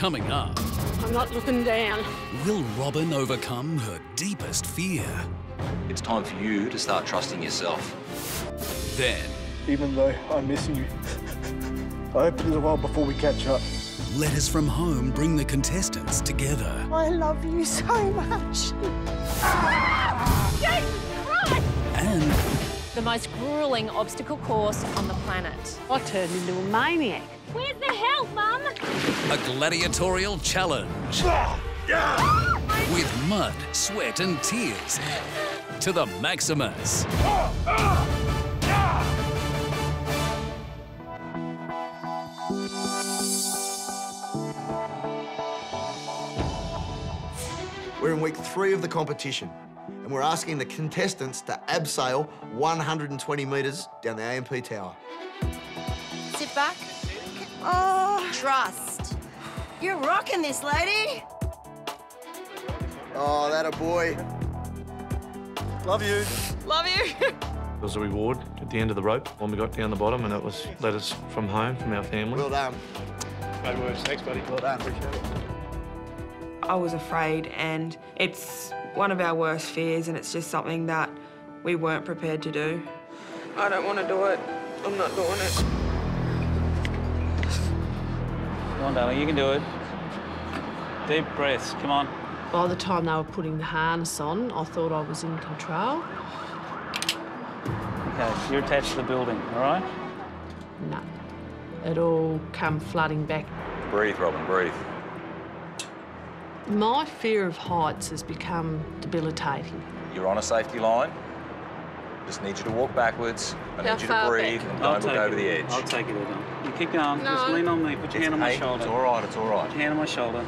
Coming up... I'm not looking down. Will Robin overcome her deepest fear? It's time for you to start trusting yourself. Then... Even though I'm missing you, I hope it is a while before we catch up. Letters from home bring the contestants together. I love you so much. And... the most gruelling obstacle course on the planet. I turned into a maniac. Where's the help, Mum? a gladiatorial challenge. With mud, sweat and tears to the Maximus. We're in week 3 of the competition, and we're asking the contestants to abseil 120 metres down the AMP tower. Sit back. Oh, trust. You're rocking this, lady. Oh, that a boy. Love you. Love you. There was a reward at the end of the rope when we got down the bottom, and it was letters from home, from our family. Well done. Great words. Thanks, buddy. Well done. Appreciate it. I was afraid, and it's one of our worst fears, and it's just something that we weren't prepared to do. I don't want to do it. I'm not doing it. Come on, darling, you can do it. Deep breaths, come on. By the time they were putting the harness on, I thought I was in control. Okay, you're attached to the building, all right? No. It all come flooding back. Breathe, Robin, breathe. My fear of heights has become debilitating. You're on a safety line. Just need you to walk backwards. I need you to far breathe back? and don't look over the edge. I'll take it, Evan. You keep going. No. Just lean on me. Put your hand on my shoulder. It's all right, it's all right. Put your hand on my shoulder.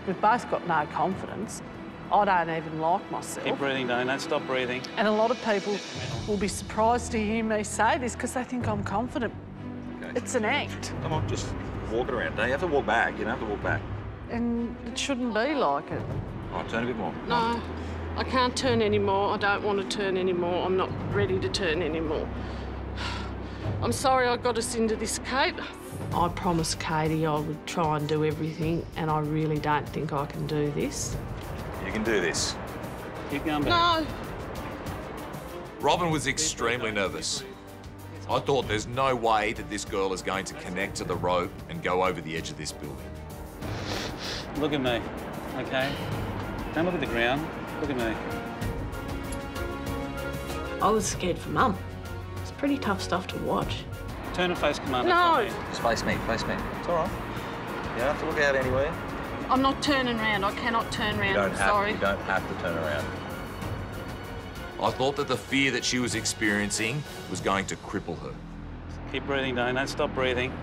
We've both got no confidence. I don't even like myself. Keep breathing, darling. Don't stop breathing. And a lot of people will be surprised to hear me say this because they think I'm confident. Okay. It's an act. Come on, just walk it around. Don't you have to walk back? You don't have to walk back. And it shouldn't be like it. All right, turn a bit more. No, I can't turn anymore. I don't want to turn anymore. I'm not ready to turn anymore. I'm sorry I got us into this, Kate. I promised Katie I would try and do everything, and I really don't think I can do this. You can do this. Keep going back. No. Robin was extremely nervous. I thought there's no way that this girl is going to connect to the rope and go over the edge of this building. Look at me, okay? Don't look at the ground. Look at me. I was scared for Mum. It's pretty tough stuff to watch. Turn and face Commander. No. Just face me, face me. It's all right. You don't have to look out anywhere. I'm not turning round. I cannot turn round. I'm sorry. You don't have to turn around. I thought that the fear that she was experiencing was going to cripple her. Keep breathing, darling. Don't stop breathing.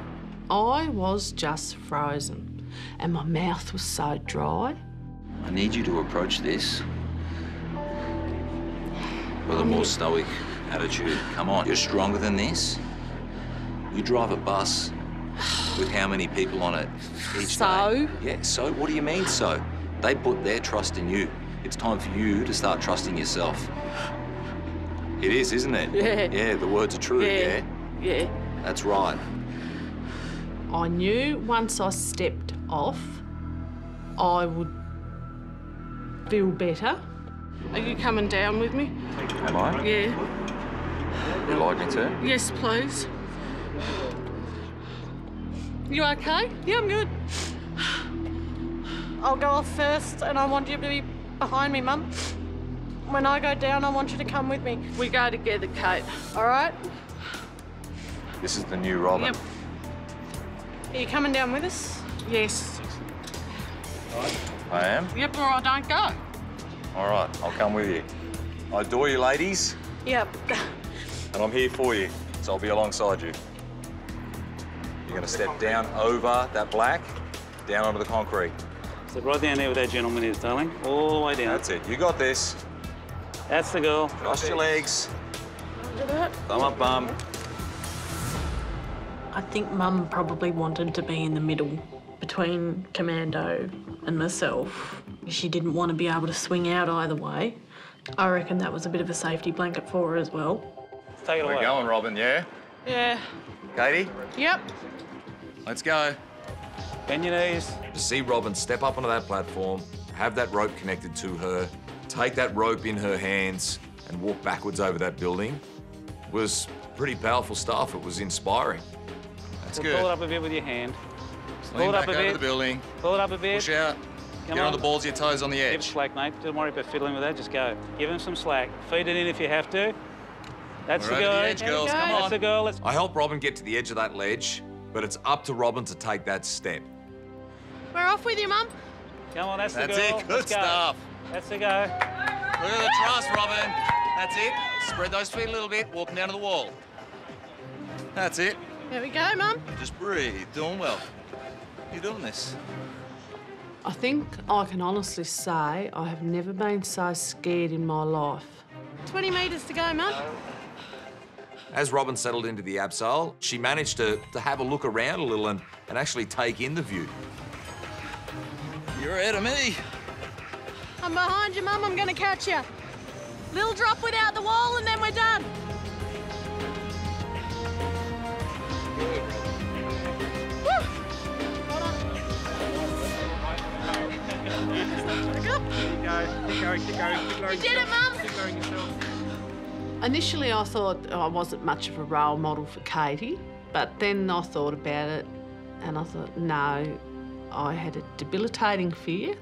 I was just frozen, and my mouth was so dry. I need you to approach this with a more stoic attitude. Come on, you're stronger than this. You drive a bus with how many people on it each day? Yeah, so? What do you mean, so? They put their trust in you. It's time for you to start trusting yourself. It is, isn't it? Yeah. Yeah, the words are true, yeah? Yeah. That's right. I knew once I stepped off, I would feel better. Are you coming down with me? Am I? Yeah. You'd like me to? Yes, please. You okay? Yeah, I'm good. I'll go off first, and I want you to be behind me, Mum. When I go down, I want you to come with me. We go together, Kate, all right? This is the new Robin. Yep. Are you coming down with us? Yes. I am? Yep, or I don't go. All right, I'll come with you. I adore you, ladies, Yep. and I'm here for you, so I'll be alongside you. You're going to step down over that black, down onto the concrete. So right down there where that gentleman is, darling. All the way down. That's it. You got this. That's the girl. Cross your legs. Look at that. Thumb up, bum. I think Mum probably wanted to be in the middle between Commando and myself. She didn't want to be able to swing out either way. I reckon that was a bit of a safety blanket for her as well. Take it away. We're going, Robin, yeah? Yeah. Katie? Yep. Let's go. Bend your knees. To see Robin step up onto that platform, have that rope connected to her, take that rope in her hands and walk backwards over that building was pretty powerful stuff. It was inspiring. That's good. Pull it up a bit with your hand. Lean back over the building. Pull it up a bit. Push out. Get on the balls of your toes on the edge. Give slack, mate. Don't worry about fiddling with that. Just go. Give him some slack. Feed it in if you have to. That's the girl. Over the edge, girls. Come on. That's the girl. I helped Robin get to the edge of that ledge, but it's up to Robin to take that step. We're off with you, Mum. Come on, that's the girl. That's it. Good stuff. That's the go. Look at the thrust, Robin. That's it. Spread those feet a little bit, walking down to the wall. That's it. There we go, Mum. Just breathe. Doing well. You're doing this. I think I can honestly say I have never been so scared in my life. 20 metres to go, Mum. As Robin settled into the abseil, she managed to have a look around a little and actually take in the view. You're ahead of me. I'm behind you, Mum. I'm going to catch you. Little drop without the wall and then we're done. You did it, Mum! Initially, I thought I wasn't much of a role model for Katie, but then I thought about it and I thought, no, I had a debilitating fear,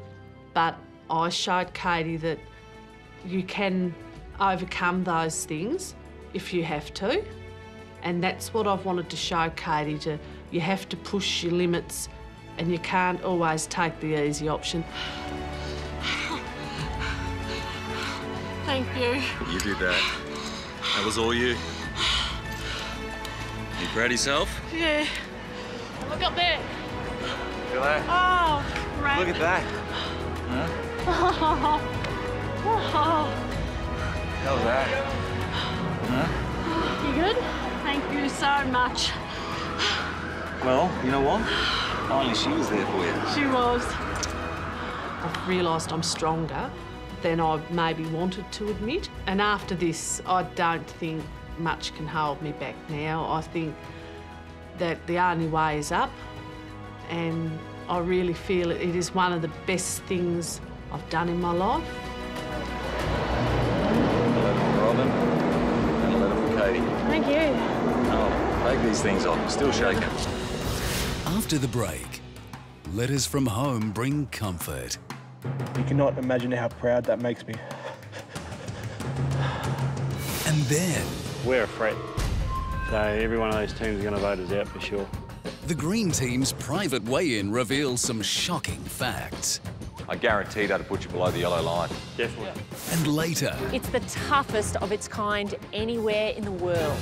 but I showed Katie that you can overcome those things if you have to, and that's what I've wanted to show Katie, you have to push your limits and you can't always take the easy option. Thank you. You did that. That was all you. You proud of yourself? Yeah. Look up there. Look at that. Oh, great. Look at that. Huh? How was that? Huh? You good? Thank you so much. Well, you know what? Finally, she was there for you. She was. I've realised I'm stronger than I maybe wanted to admit. And after this, I don't think much can hold me back now. I think that the only way is up, and I really feel it is one of the best things I've done in my life. A letter from Robin and a letter from Katie. Thank you. Oh, take these things off. I'm still shaking. After the break, letters from home bring comfort. You cannot imagine how proud that makes me. And then... We're a threat. So every one of those teams is going to vote us out for sure. The Green Team's private weigh-in reveals some shocking facts. I guarantee that'll put you below the yellow line. Definitely. And later... It's the toughest of its kind anywhere in the world.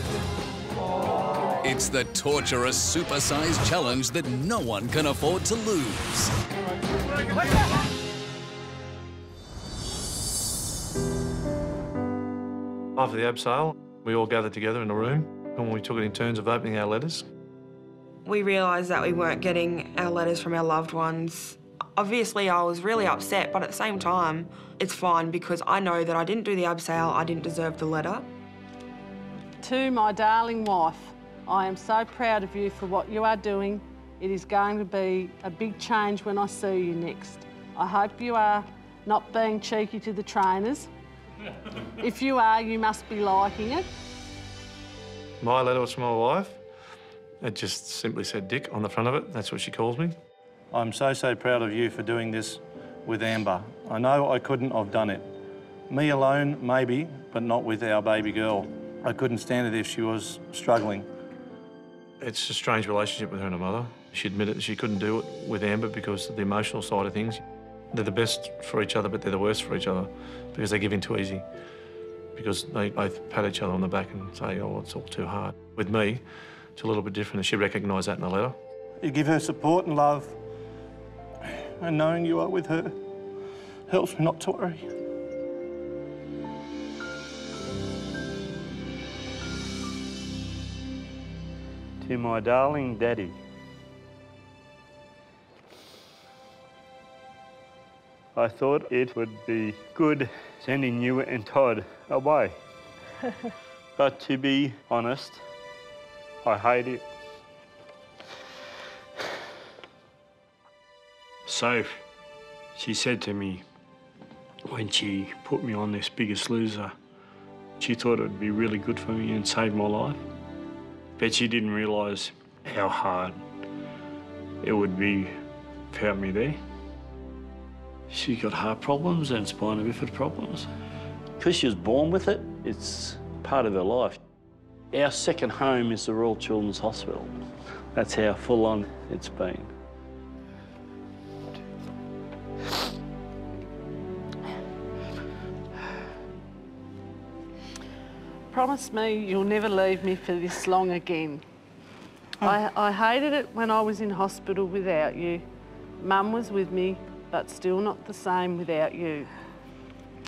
It's the torturous super-sized challenge that no one can afford to lose. After the abseil, we all gathered together in a room and we took it in turns of opening our letters. We realised that we weren't getting our letters from our loved ones. Obviously, I was really upset, but at the same time, it's fine because I know that I didn't do the abseil, I didn't deserve the letter. To my darling wife, I am so proud of you for what you are doing. It is going to be a big change when I see you next. I hope you are not being cheeky to the trainers. If you are, you must be liking it. My letter was from my wife. It just simply said Dick on the front of it. That's what she calls me. I'm so proud of you for doing this with Amber. I know I couldn't have done it. Me alone, maybe, but not with our baby girl. I couldn't stand it if she was struggling. It's a strange relationship with her and her mother. She admitted that she couldn't do it with Amber because of the emotional side of things. They're the best for each other, but they're the worst for each other because they give in too easy. Because they both pat each other on the back and say, oh, it's all too hard. With me, it's a little bit different, and she recognised that in the letter. You give her support and love, and knowing you are with her helps me not to worry. To my darling Daddy, I thought it would be good sending you and Todd away. But to be honest, I hate it. So, she said to me when she put me on this Biggest Loser, she thought it would be really good for me and save my life. But she didn't realise how hard it would be without me there. She got heart problems and spinal bifida problems. Because she was born with it, it's part of her life. Our second home is the Royal Children's Hospital. That's how full on it's been. Promise me you'll never leave me for this long again. I hated it when I was in hospital without you. Mum was with me, but still not the same without you.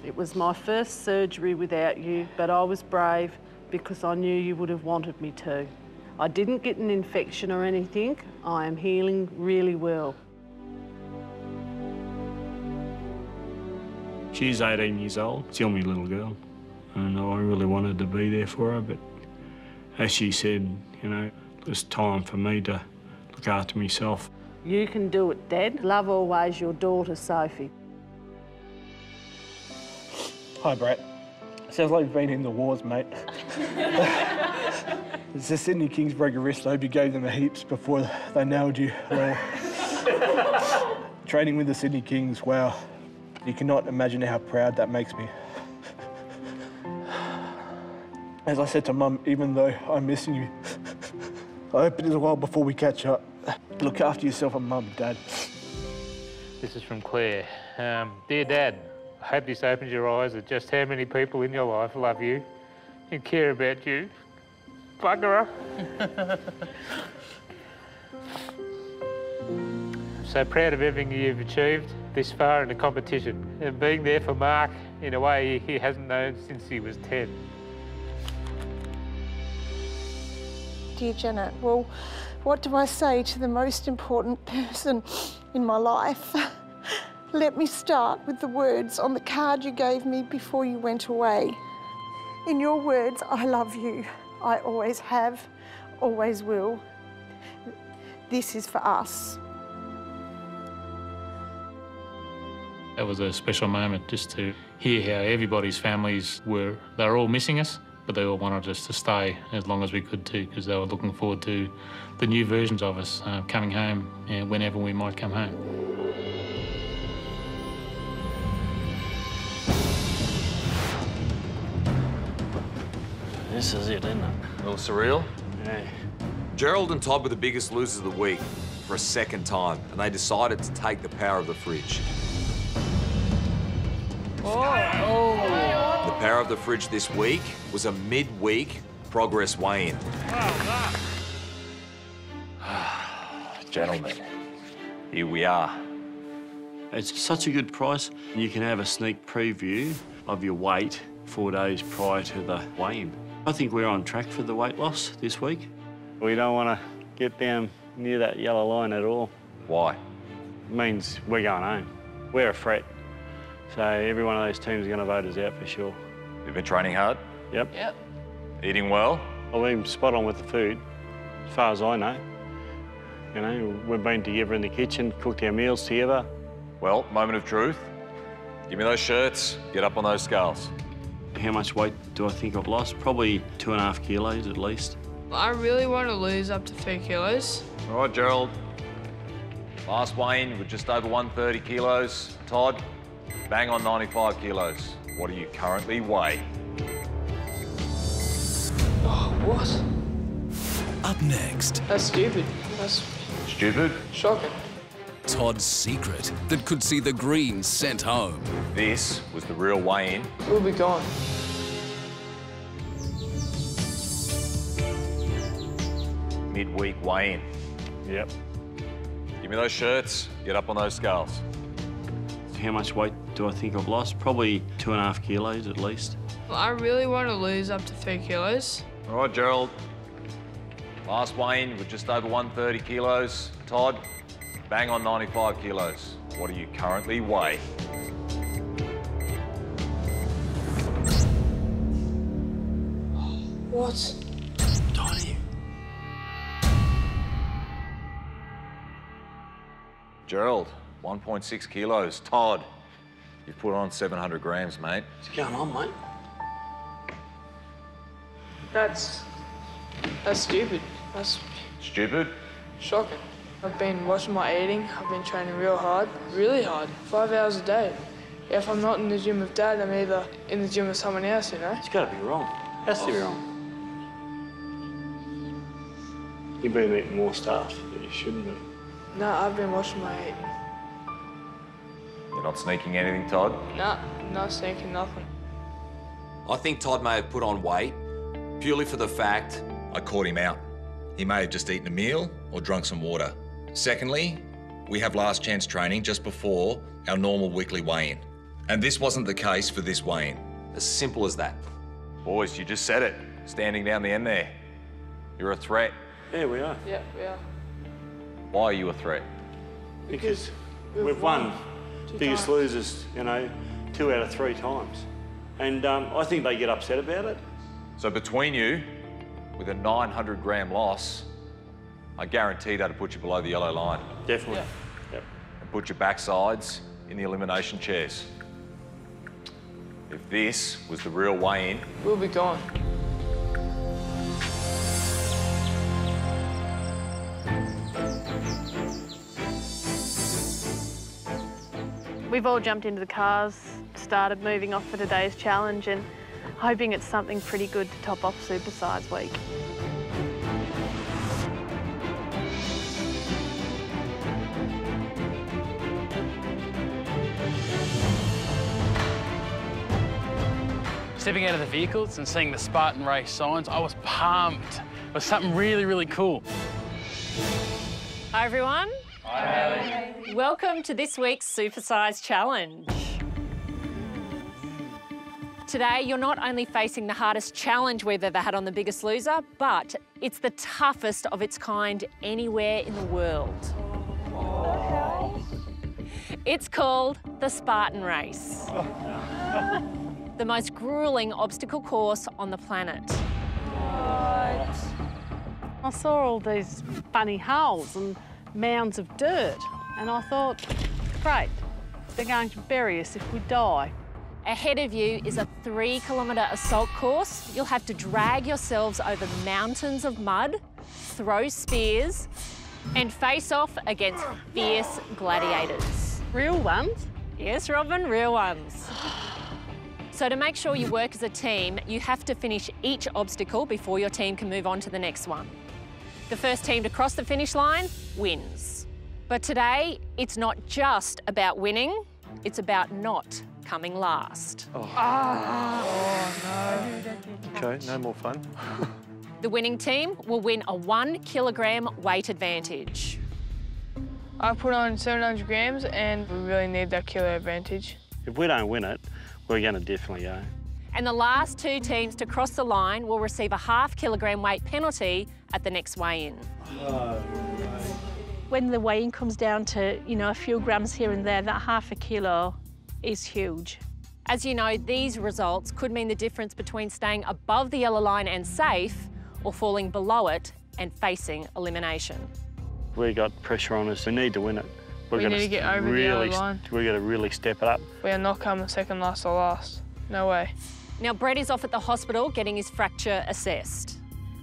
It was my first surgery without you, but I was brave because I knew you would have wanted me to. I didn't get an infection or anything. I am healing really well. She's 18 years old, still my little girl, and I really wanted to be there for her, but as she said, you know, it was time for me to look after myself. You can do it, Dad. Love always, your daughter, Sophie. Hi, Brett. Sounds like you've been in the wars, mate. It's the Sydney Kings broke your wrist. I hope you gave them a heaps before they nailed you. Well, training with the Sydney Kings, wow. You cannot imagine how proud that makes me. As I said to Mum, even though I'm missing you, I hope it is a while before we catch up. Look after yourself and Mum, Dad. This is from Claire. Dear Dad, I hope this opens your eyes at just how many people in your life love you and care about you. Bugger. I'm so proud of everything you've achieved this far in the competition and being there for Mark in a way he hasn't known since he was 10. Dear Janet, well, what do I say to the most important person in my life? Let me start with the words on the card you gave me before you went away. In your words, I love you. I always have, always will. This is for us. That was a special moment just to hear how everybody's families were, they were all missing us, but they all wanted us to stay as long as we could too, because they were looking forward to the new versions of us coming home whenever we might come home. This is it, isn't it? A little surreal? Yeah. Gerald and Todd were the biggest losers of the week for a second time, and they decided to take the power of the fridge. The power of the fridge this week was a mid-week progress weigh-in. Gentlemen, here we are. It's such a good price. You can have a sneak preview of your weight 4 days prior to the weigh-in. I think we're on track for the weight loss this week. We don't want to get down near that yellow line at all. Why? It means we're going home. We're a threat. So every one of those teams is going to vote us out for sure. You've been training hard? Yep. Eating well? I've been spot on with the food, as far as I know. You know, we've been together in the kitchen, cooked our meals together. Well, moment of truth. Give me those shirts, get up on those scales. How much weight do I think I've lost? Probably 2.5 kilos at least. I really want to lose up to 3 kilos. All right, Gerald. Last weigh-in, we're just over 130 kilos. Todd, bang on 95 kilos. What do you currently weigh? Oh, what? Up next. That's stupid. That's stupid? Shocking. Todd's secret that could see the Greens sent home. This was the real weigh-in. We'll be gone. Midweek weigh-in. Yep. Give me those shirts, get up on those scales. How much weight do I think I've lost? Probably 2.5 kilos at least. I really want to lose up to 3 kilos. All right, Gerald. Last weigh-in, we're just over 130 kilos. Todd, bang on 95 kilos. What do you currently weigh? What? Tiny. Gerald, 1.6 kilos. Todd, you've put on 700 grams, mate. What's going on, mate? That's stupid. That's Stupid? shocking. I've been watching my eating. I've been training real hard, really hard, 5 hours a day. If I'm not in the gym with Dad, I'm either in the gym with someone else, you know? It's got to be wrong. Has to be wrong. You've been eating more stuff that you shouldn't have. No, I've been watching my eating. You're not sneaking anything, Todd? No, not thinking nothing. I think Todd may have put on weight purely for the fact I caught him out. He may have just eaten a meal or drunk some water. Secondly, we have last chance training just before our normal weekly weigh-in. And this wasn't the case for this weigh-in. As simple as that. Boys, you just said it. Standing down the end there. You're a threat. Yeah, we are. Yeah, we are. Why are you a threat? Because we've won Biggest Losers, you know, 2 out of 3 times. And I think they get upset about it. So between you, with a 900-gram loss, I guarantee that'll put you below the yellow line. Definitely. Yeah. Yep. And put your backsides in the elimination chairs. If this was the real weigh-in, We'll be gone. We've all jumped into the cars, started moving off for today's challenge and hoping it's something pretty good to top off Supersize Week. Stepping out of the vehicles and seeing the Spartan race signs, I was pumped. It was something really, really cool. Hi, everyone. Hi. Welcome to this week's Supersize Challenge. Today, you're not only facing the hardest challenge we've ever had on The Biggest Loser, but it's the toughest of its kind anywhere in the world. It's called the Spartan Race. The most gruelling obstacle course on the planet. I saw all these funny holes and mounds of dirt, and I thought, great, they're going to bury us if we die. Ahead of you is a 3-kilometre assault course. You'll have to drag yourselves over mountains of mud, throw spears, and face off against fierce gladiators. Real ones? Yes, Robin, real ones. So to make sure you work as a team, you have to finish each obstacle before your team can move on to the next one. The first team to cross the finish line wins. But today, it's not just about winning, it's about not coming last. Oh, no. Okay, no more fun. The winning team will win a 1-kilogram weight advantage. I put on 700 grams and we really need that kilo advantage. If we don't win it, we're going to definitely go. And the last 2 teams to cross the line will receive a 0.5-kilogram weight penalty at the next weigh-in. When the weigh-in comes down to, you know, a few grams here and there, that 0.5 kilo is huge. As you know, these results could mean the difference between staying above the yellow line and safe or falling below it and facing elimination. We got pressure on us. We need to win it. We need to get over the yellow line. We've got to really step it up. We are not coming second last or last. No way. Now, Brett is off at the hospital getting his fracture assessed.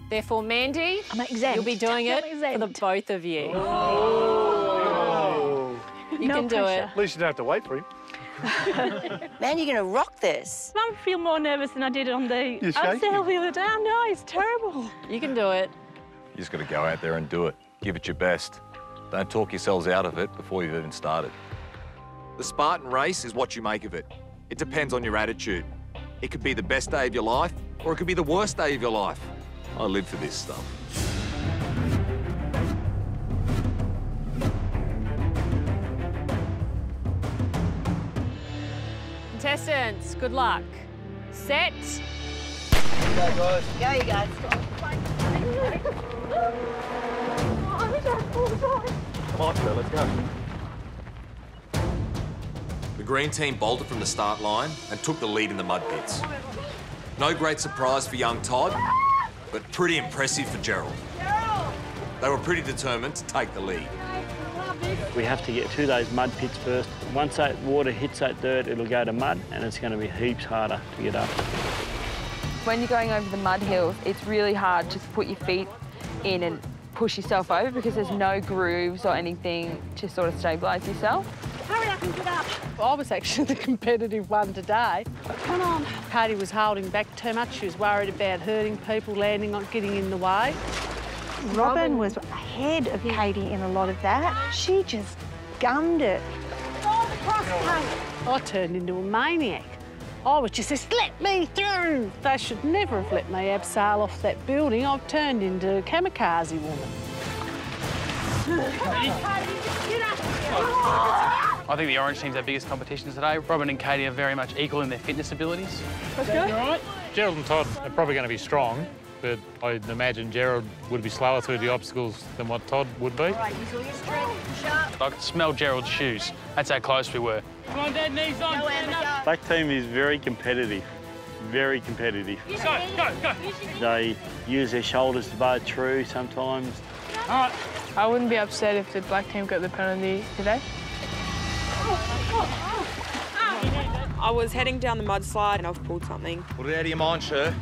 Therefore, Mandy, I'm exempt. You'll be doing it for the both of you. Oh. You can do it. At least you don't have to wait for him. Man, you're going to rock this. I feel more nervous than I did on the You're abseil shaking. the other day. I know, it's terrible. You can do it. you just got to go out there and do it. Give it your best. Don't talk yourselves out of it before you've even started. The Spartan race is what you make of it. It depends on your attitude. It could be the best day of your life, or it could be the worst day of your life. I live for this stuff. Contestants, good luck. Set. Go, guys. Go, you guys. Come on, let's go. The green team bolted from the start line and took the lead in the mud pits. No great surprise for young Todd, but pretty impressive for Gerald. They were pretty determined to take the lead. We have to get to those mud pits first. Once that water hits that dirt, it'll go to mud, and it's going to be heaps harder to get up. When you're going over the mud hills, it's really hard to put your feet in and push yourself over because there's no grooves or anything to sort of stabilise yourself. Hurry up and get up. I was actually the competitive one today. Come on. Katie was holding back too much. She was worried about hurting people, landing on, getting in the way. Robin was ahead of Katie in a lot of that. She just gummed it. I turned into a maniac. I was just says, let me through. They should never have let me abseil off that building. I've turned into a kamikaze woman. I think the Orange team's our biggest competition today. Robin and Katie are very much equal in their fitness abilities. Let's go. All right. Gerald and Todd are probably going to be strong, but I'd imagine Gerald would be slower through the obstacles than what Todd would be. Right, use all your strength, sharp. I could smell Gerald's shoes. That's how close we were. Come on, Dad, knees on. Go, Amber, Black team is very competitive. Very competitive. Go. They use their shoulders to barge through sometimes. All right. I wouldn't be upset if the black team got the penalty today. I was heading down the mudslide and I've pulled something. Put it out of your mind, sure.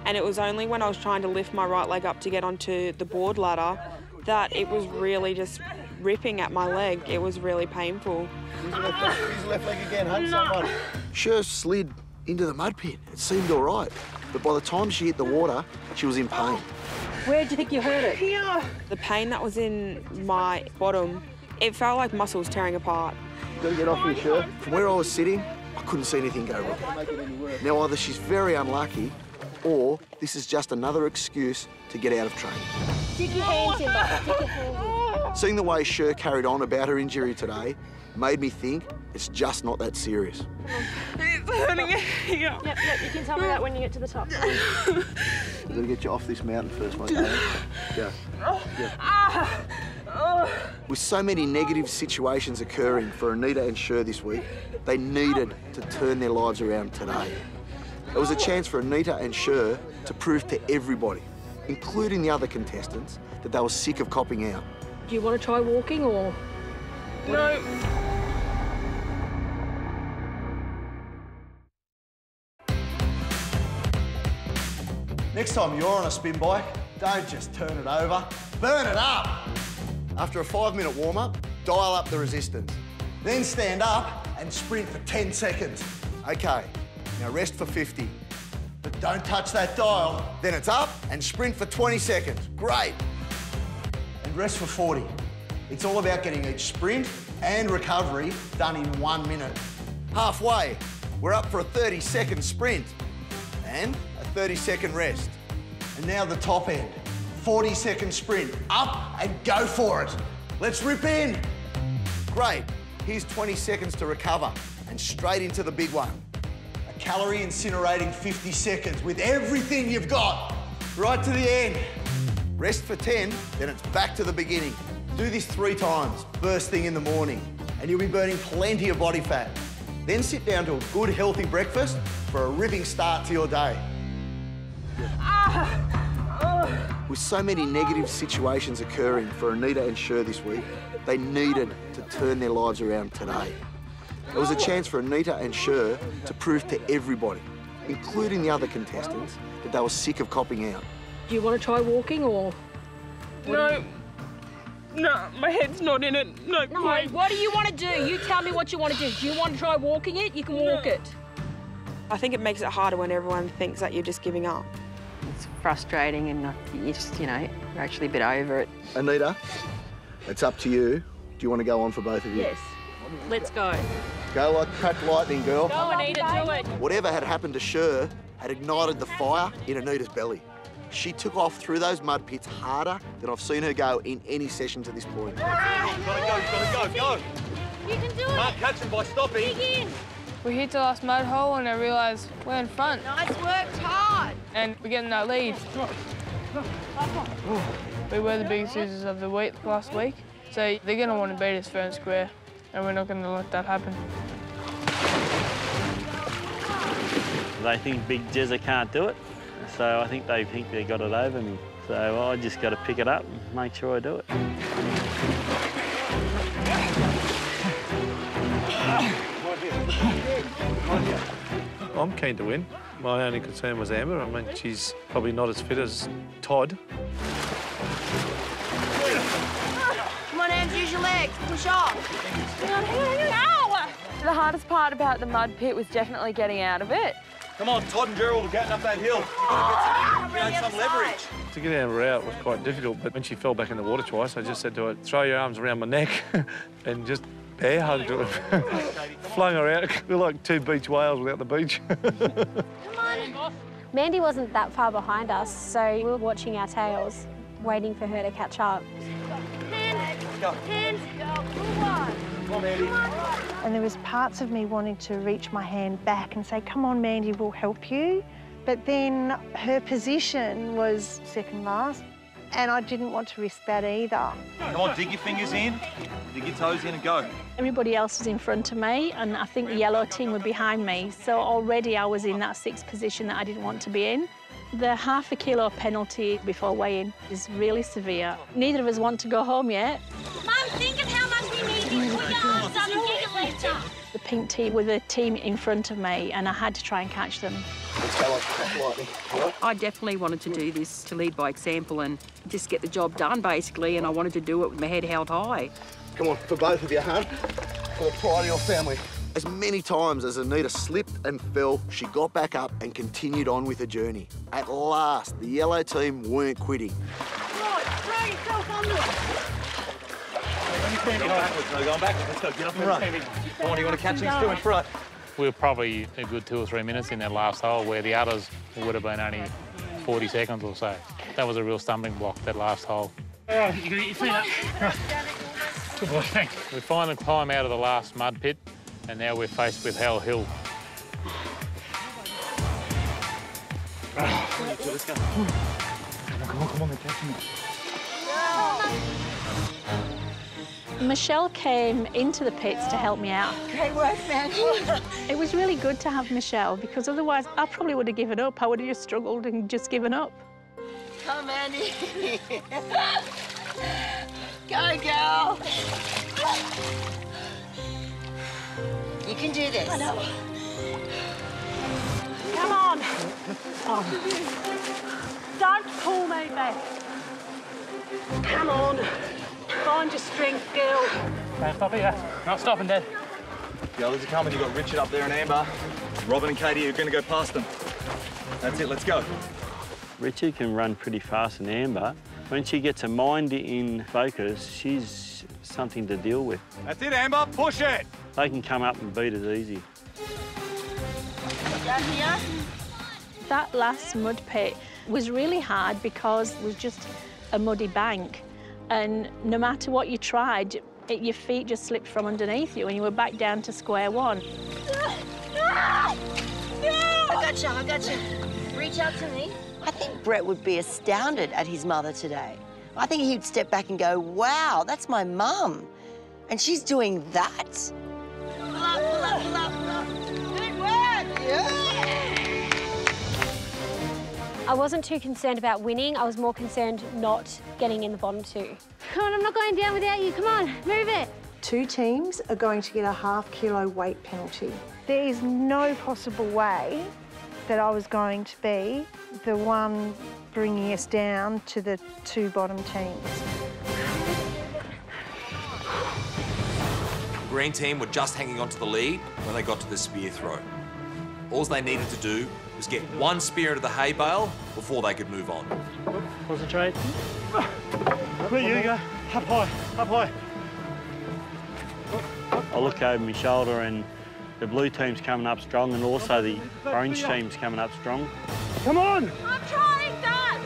And it was only when I was trying to lift my right leg up to get onto the board ladder that it was really just ripping at my leg. It was really painful. Use your left leg again, hunt someone. Sure slid into the mud pit. It seemed all right. But by the time she hit the water, she was in pain. Where do you think you hurt it? Here. The pain that was in my bottom, it felt like muscles tearing apart. You've got to get off here, sure. From where I was sitting, I couldn't see anything go wrong. Now, either she's very unlucky or this is just another excuse to get out of training. Stick your hands in, Bubba. Stick your hands in. Seeing the way Sher carried on about her injury today made me think it's just not that serious. It's hurting. Yep, you can tell me that when you get to the top. We've got to get you off this mountain first, mate. Go. With so many negative situations occurring for Anita and Sher this week, they needed to turn their lives around today. It was a chance for Anita and Sher to prove to everybody, including the other contestants, that they were sick of copping out. Do you want to try walking or...? No. Next time you're on a spin bike, don't just turn it over, burn it up. After a 5-minute warm-up, dial up the resistance. Then stand up and sprint for 10 seconds. Okay, now rest for 50. But don't touch that dial. Then it's up and sprint for 20 seconds. Great. And rest for 40. It's all about getting each sprint and recovery done in 1 minute. Halfway, we're up for a 30-second sprint and a 30-second rest. And now the top end. 40-second sprint, up and go for it. Let's rip in. Great, here's 20 seconds to recover and straight into the big one. A calorie incinerating 50 seconds with everything you've got, right to the end. Rest for 10, then it's back to the beginning. Do this 3 times, first thing in the morning, and you'll be burning plenty of body fat. Then sit down to a good, healthy breakfast for a ripping start to your day. With so many negative situations occurring for Anita and Sher this week, they needed to turn their lives around today. It was a chance for Anita and Sher to prove to everybody, including the other contestants, that they were sick of copping out. Do you want to try walking or...? No. No, my head's not in it. No, what do you want to do? You tell me what you want to do. Do you want to try walking it? You can walk it. I think it makes it harder when everyone thinks that you're just giving up. It's frustrating and you just, you know, you're actually a bit over it. Anita, it's up to you. Do you want to go on for both of you? Yes. Let's go. Go like crack lightning, girl. Go, Anita, do it. Whatever had happened to Sher had ignited the fire in Anita's belly. She took off through those mud pits harder than I've seen her go in any session to this point. Gotta go. You can do it. Can't catch him by stopping. Dig in. We hit the last mud hole and I realised we're in front. Nice work, Todd. And we're getting that lead. We were the biggest losers of the week last week, so they're going to want to beat us fair and square, and we're not going to let that happen. They think Big Jezza can't do it, so I think they got it over me. So I just got to pick it up and make sure I do it. I'm keen to win. My only concern was Amber. I mean, she's probably not as fit as Todd. Come on, Ange, use your legs. Push off. The hardest part about the mud pit was definitely getting out of it. Come on, Todd and Gerald are getting up that hill. Get some leverage. To get Amber out was quite difficult, but when she fell back in the water twice, I just said to her, throw your arms around my neck and just bear hugged her. Flung her out. We're like two beach whales without the beach. Mandy wasn't that far behind us, so we were watching our tails, waiting for her to catch up. Hands. Come on. And there was parts of me wanting to reach my hand back and say, come on, Mandy, we'll help you. But then her position was second last, and I didn't want to risk that either. Come on, dig your fingers in, dig your toes in and go. Everybody else was in front of me, and I think the yellow team were behind me. So already I was in that sixth position that I didn't want to be in. The half a kilo penalty before weigh-in is really severe. Neither of us want to go home yet. Mum, think of how much we need to put your arms up and get your legs up. The pink team were the team in front of me, and I had to try and catch them. I definitely wanted to do this to lead by example and just get the job done, basically, and I wanted to do it with my head held high. Come on, for both of you, hun. For the pride of your family. As many times as Anita slipped and fell, she got back up and continued on with her journey. At last, the yellow team weren't quitting. Right, throw yourself on them. No, going backwards. Let's go. Get up and run. Come on, you want to catch these two in front? We were probably a good 2 or 3 minutes in that last hole, where the others would have been only 40 seconds or so. That was a real stumbling block, that last hole. All right, you can get your feet up. Good boy, thanks. We finally climbed out of the last mud pit, and now we're faced with Hell Hill. Let's go. Come on, they're catching me. Michelle came into the pits to help me out. Great work, Mandy. It was really good to have Michelle, because otherwise I probably would have given up. I would have just struggled and just given up. Come, Andy. Go, girl. You can do this. I know. Come on. Don't pull me back. Come on. Find your strength, girl. Don't stop here. Not stopping, Dad. The others are coming. You've got Richard up there and Amber. Robin and Katie are going to go past them. That's it, let's go. Richard can run pretty fast in Amber. When she gets her mind in focus, she's something to deal with. That's it, Amber. Push it. They can come up and beat us easy. Down here. That last mud pit was really hard because it was just a muddy bank. And no matter what you tried, your feet just slipped from underneath you and you were back down to square one. I got you. Reach out to me. I think Brett would be astounded at his mother today. I think he'd step back and go, wow, that's my mum. And she's doing that. Pull up. Good work. Yeah. I wasn't too concerned about winning. I was more concerned not getting in the bottom two. Come on, I'm not going down without you. Come on, move it. 2 teams are going to get a half kilo weight penalty. There is no possible way that I was going to be the one bringing us down to the 2 bottom teams. The green team were just hanging on to the lead when they got to the spear throw. All they needed to do was get 1 spear into the hay bale before they could move on. Concentrate. Where you go? Up high. I look over my shoulder and the blue team's coming up strong, and also the orange team's coming up strong. Come on! I'm trying, Dad.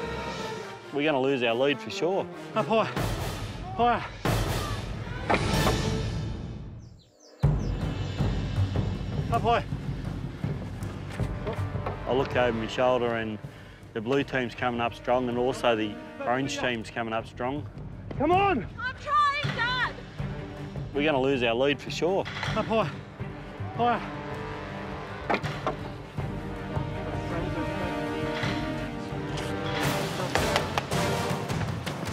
We're going to lose our lead for sure. Up high. Higher. Up high. I look over my shoulder and the blue team's coming up strong, and also the orange team's coming up strong. Come on! I'm trying, Dad. We're going to lose our lead for sure. Up high. Higher.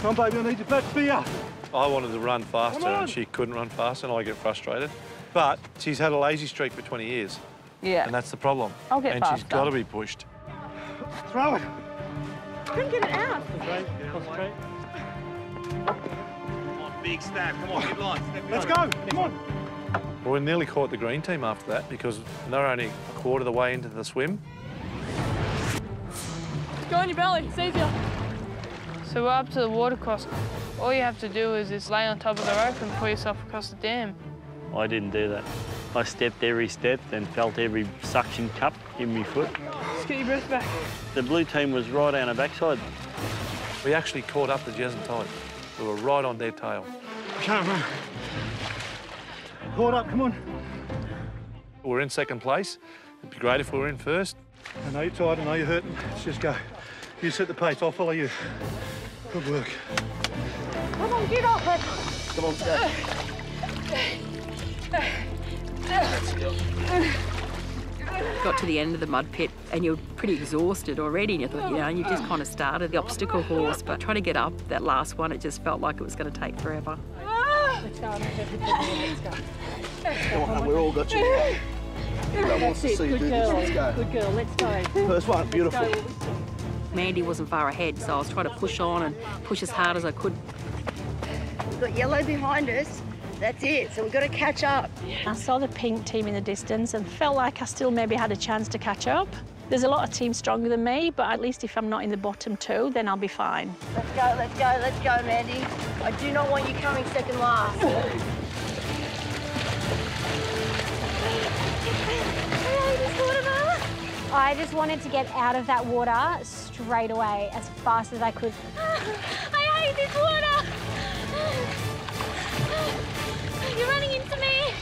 Come on, baby, I need your back spear. I wanted to run faster and she couldn't run faster, and I get frustrated. But she's had a lazy streak for 20 years. Yeah. And that's the problem. I'll get and faster. she's got to be pushed. Throw it. Couldn't get it out. Concentrate. Come on, big stab. Come on, keep line. Let's go. Come on. Well, we nearly caught the green team after that because they're only a quarter of the way into the swim. Go on your belly, it's easier. So we're up to the water crossing. All you have to do is just lay on top of the rope and pull yourself across the dam. I didn't do that. I stepped every step and felt every suction cup in my foot. Just get your breath back. The blue team was right on our backside. We actually caught up to Jez and Todd. We were right on their tail. Come on. Caught up, come on. We're in second place. It'd be great if we were in first. I know you're tired, I know you're hurting. Let's just go. You set the pace, I'll follow you. Good work. Come on, get off it. Come on, let's go. Got to the end of the mud pit and you're pretty exhausted already and you thought, you know, you just kind of started the obstacle course, but trying to get up that last one, it just felt like it was going to take forever. Let's go, let's go. Come on, we're all got you. Everyone wants to see you do this. Let's go. Good girl, let's go. First one, beautiful. Mandy wasn't far ahead, so I was trying to push on and push as hard as I could. We've got yellow behind us. That's it, so we've got to catch up. I saw the pink team in the distance and felt like I still maybe had a chance to catch up. There's a lot of teams stronger than me, but at least if I'm not in the bottom two, then I'll be fine. Let's go, let's go, let's go, Mandy. I do not want you coming second last. I just wanted to get out of that water straight away as fast as I could. I hate this water. You're running into me.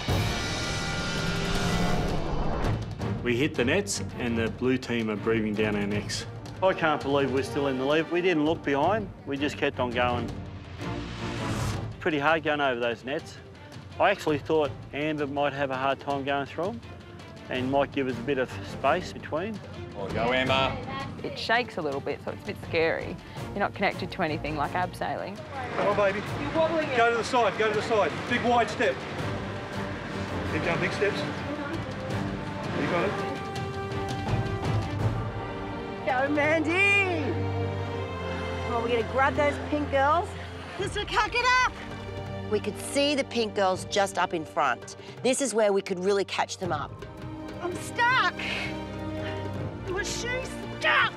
We hit the nets and the blue team are breathing down our necks. I can't believe we're still in the lead. We didn't look behind, we just kept on going. It's pretty hard going over those nets. I actually thought Amber might have a hard time going through them and might give us a bit of space between. Oh, go Amber. It shakes a little bit, so it's a bit scary. You're not connected to anything like abseiling. Come on, baby. You're wobbling. Go to the side, go to the side. Big wide step. Keep going, big steps. You got it. Go, Mandy! Well, we're going to grab those pink girls. Let's cock it up! We could see the pink girls just up in front. This is where we could really catch them up. I'm stuck! My shoe's stuck!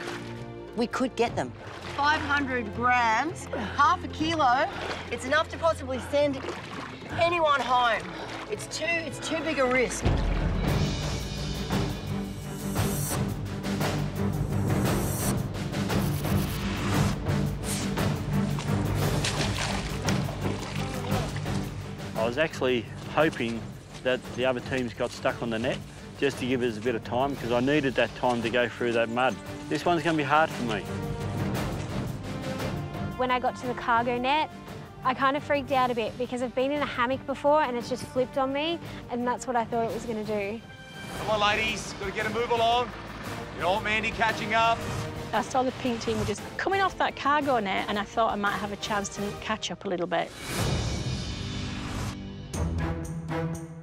We could get them. 500 grams, half a kilo. It's enough to possibly send anyone home. It's too big a risk. I was actually hoping that the other teams got stuck on the net just to give us a bit of time because I needed that time to go through that mud. This one's going to be hard for me. When I got to the cargo net, I kind of freaked out a bit because I've been in a hammock before and it's just flipped on me, and that's what I thought it was going to do. Come on, ladies. Got to get a move along. You know, Mandy catching up. I saw the pink team were just coming off that cargo net and I thought I might have a chance to catch up a little bit.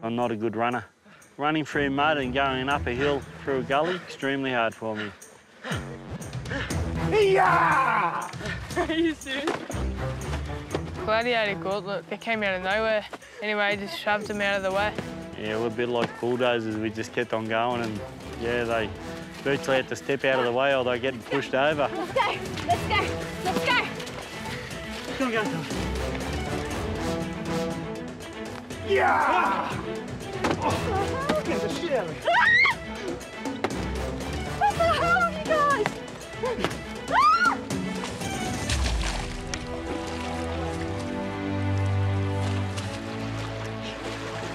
I'm not a good runner. Running through mud and going up a hill through a gully, extremely hard for me. Yeah! Are you serious? Gladiator gauntlet, they came out of nowhere. Anyway, just shoved them out of the way. Yeah, we're a bit like bulldozers. We just kept on going and, yeah, they virtually had to step out of the way or they're getting pushed over. Let's go, let's go, let's go. Go, go, go. Yeah! Oh, get the shit out of me. What the hell are you guys?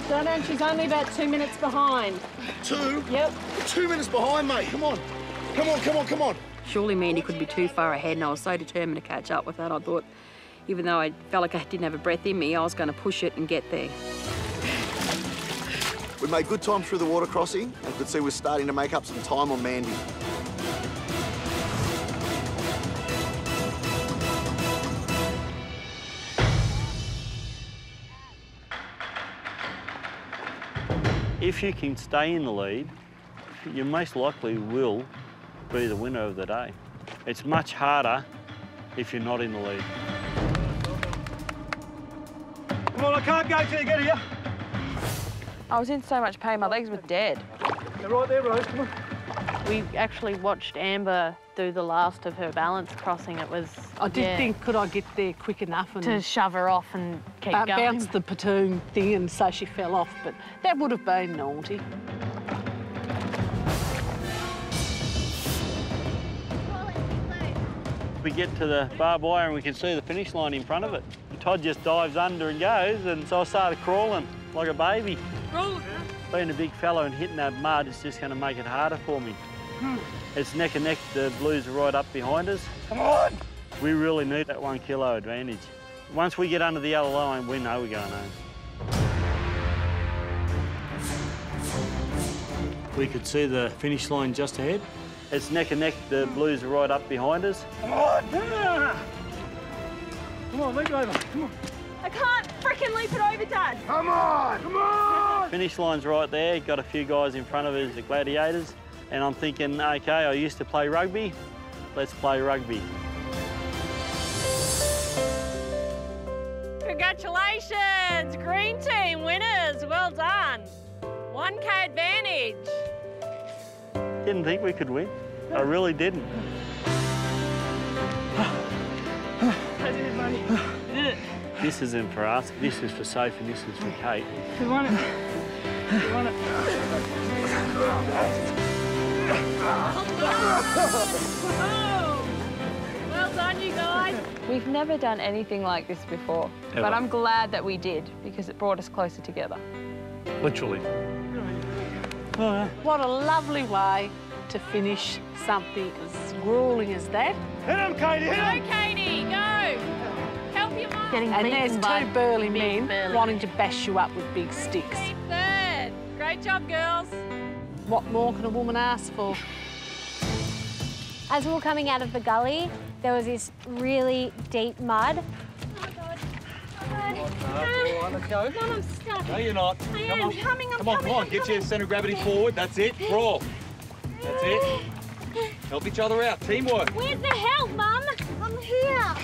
Donna, she's only about 2 minutes behind. 2? Yep. 2 minutes behind, mate. Come on. Come on, come on, come on. Surely Mandy couldn't be too far ahead and I was so determined to catch up with that. I thought, even though I felt like I didn't have a breath in me, I was going to push it and get there. We made good time through the water crossing and could see we're starting to make up some time on Mandy. If you can stay in the lead, you most likely will be the winner of the day. It's much harder if you're not in the lead. Come on, I can't go till you get here. I was in so much pain, my legs were dead. They're right there, Rose, come on. We actually watched Amber do the last of her balance crossing. It was... I did think, could I get there quick enough and... to shove her off and keep going. Bounce the platoon thing and so she fell off, but that would have been naughty. We get to the barbed wire and we can see the finish line in front of it. Todd just dives under and goes, and so I started crawling like a baby. Being a big fella and hitting that mud is just going to make it harder for me. It's neck and neck. The Blues are right up behind us. Come on! We really need that 1 kilo advantage. Once we get under the yellow line, we know we're going home. We could see the finish line just ahead. It's neck and neck. The Blues are right up behind us. Come on! Come on, leap over. Come on. I can't frickin' leap it over, Dad. Come on! Come on! Finish line's right there. Got a few guys in front of us, the gladiators. And I'm thinking, OK, I used to play rugby. Let's play rugby. Congratulations, green team winners. Well done. 1K advantage. Didn't think we could win. I really didn't. I did it, buddy. I did it. This isn't for us. This is for Sophie and this is for Kate. We won it. We won it. Well done, you guys. We've never done anything like this before, Ever. but I'm glad that we did because it brought us closer together. Literally. What a lovely way to finish something as gruelling as that. Hit him, Katie, hit him! Go, Katie, go. Help your mum. And there's two burly men wanting to bash you up with big sticks. Third. Great job, girls. What more can a woman ask for? As we were coming out of the gully, there was this really deep mud. Let's go. Mum, I'm stuck. No, you're not. I Come am on. coming, I'm Come on, coming, come on. I'm Get coming. your centre of gravity forward. That's it. Crawl. That's it. Help each other out. Teamwork. Where's the help, Mum? I'm here.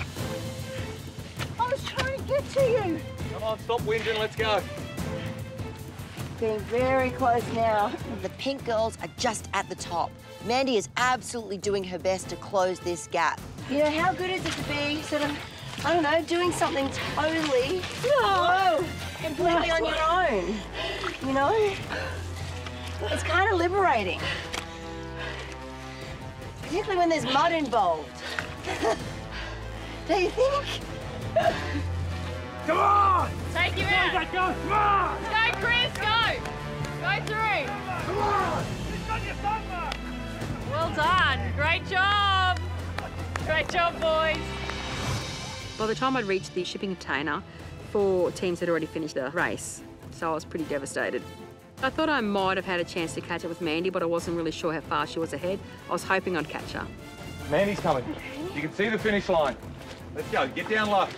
I was trying to get to you. Come on, stop whinging. Let's go. Getting very close now. The pink girls are just at the top. Mandy is absolutely doing her best to close this gap. You know, how good is it to be sort of, I don't know, doing something totally, completely on your own, you know? It's kind of liberating. Particularly when there's mud involved. Do you think? Come on! Take him out. Go. Come on! Go, Chris, go. Go through. Come on! You've done your thumb, Mark. Well done. Great job. Great job, boys. By the time I'd reached the shipping container, 4 teams had already finished the race, so I was pretty devastated. I thought I might have had a chance to catch up with Mandy, but I wasn't really sure how far she was ahead. I was hoping I'd catch her. Mandy's coming. You can see the finish line. Let's go. Get down low.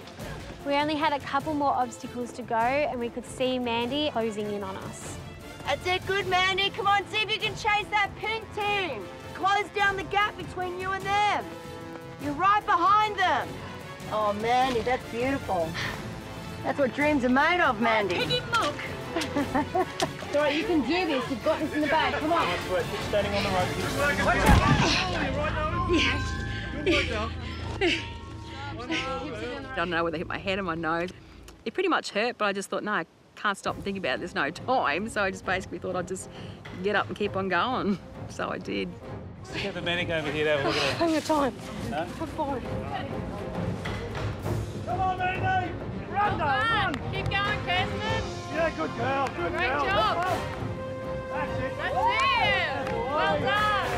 We only had a couple more obstacles to go and we could see Mandy closing in on us. That's it, good, Mandy. Come on, see if you can chase that pink team. Close down the gap between you and them. You're right behind them. Oh, Mandy, that's beautiful. That's what dreams are made of, Mandy. Pick him, look. It's all right, you can do this. You've got this in the bag. Come on. Keep standing on the rope. Keep standing on the rope. I don't know whether it hit my head or my nose. It pretty much hurt, but I just thought, no, I can't stop and think about it. There's no time. So I just basically thought I'd just get up and keep on going. So I did. Get the medic over here to have a look at it. Hang your time. No? Forward. Come on, Mandy! Run, Run. Keep going, Kirsten. Yeah, good girl. Good Great girl. job. That's it. That's it. Well done.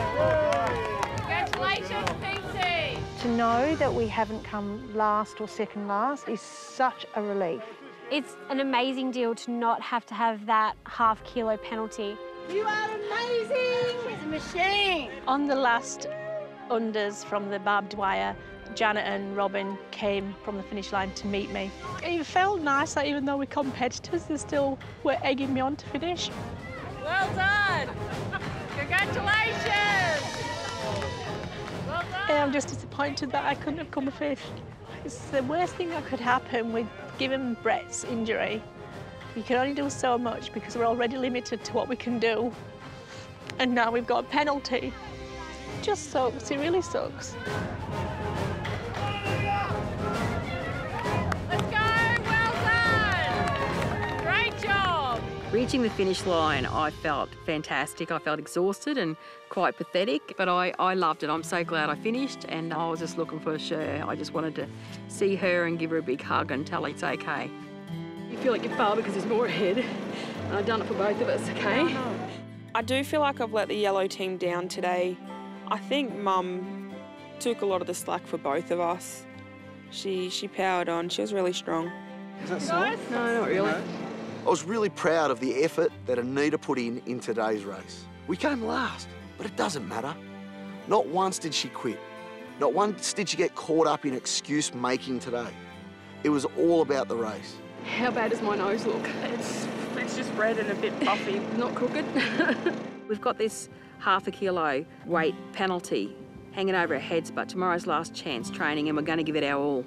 Congratulations, pink team. To know that we haven't come last or second last is such a relief. It's an amazing deal to not have to have that half kilo penalty. You are amazing. She's a machine. On the last unders from the barbed wire, Janet and Robin came from the finish line to meet me. It felt nice that even though we're competitors, they still were egging me on to finish. Well done. Congratulations! Well done. I'm just disappointed that I couldn't have come fifth. It's the worst thing that could happen with given Brett's injury. You can only do so much because we're already limited to what we can do. And now we've got a penalty. It just sucks, it really sucks. Let's go, well done! Great job! Reaching the finish line, I felt fantastic. I felt exhausted and quite pathetic, but I loved it. I'm so glad I finished, and I was just looking for Cher. I just wanted to see her and give her a big hug and tell her it's okay. You feel like you're far because there's more ahead, and I've done it for both of us, okay? No. I do feel like I've let the yellow team down today. I think Mum took a lot of the slack for both of us. She powered on. She was really strong. Is that sore? No, not really. I was really proud of the effort that Anita put in today's race. We came last, but it doesn't matter. Not once did she quit. Not once did she get caught up in excuse making today. It was all about the race. How bad does my nose look? It's just red and a bit puffy. Not crooked. We've got this half a kilo weight penalty hanging over our heads, but tomorrow's last chance training, and we're going to give it our all.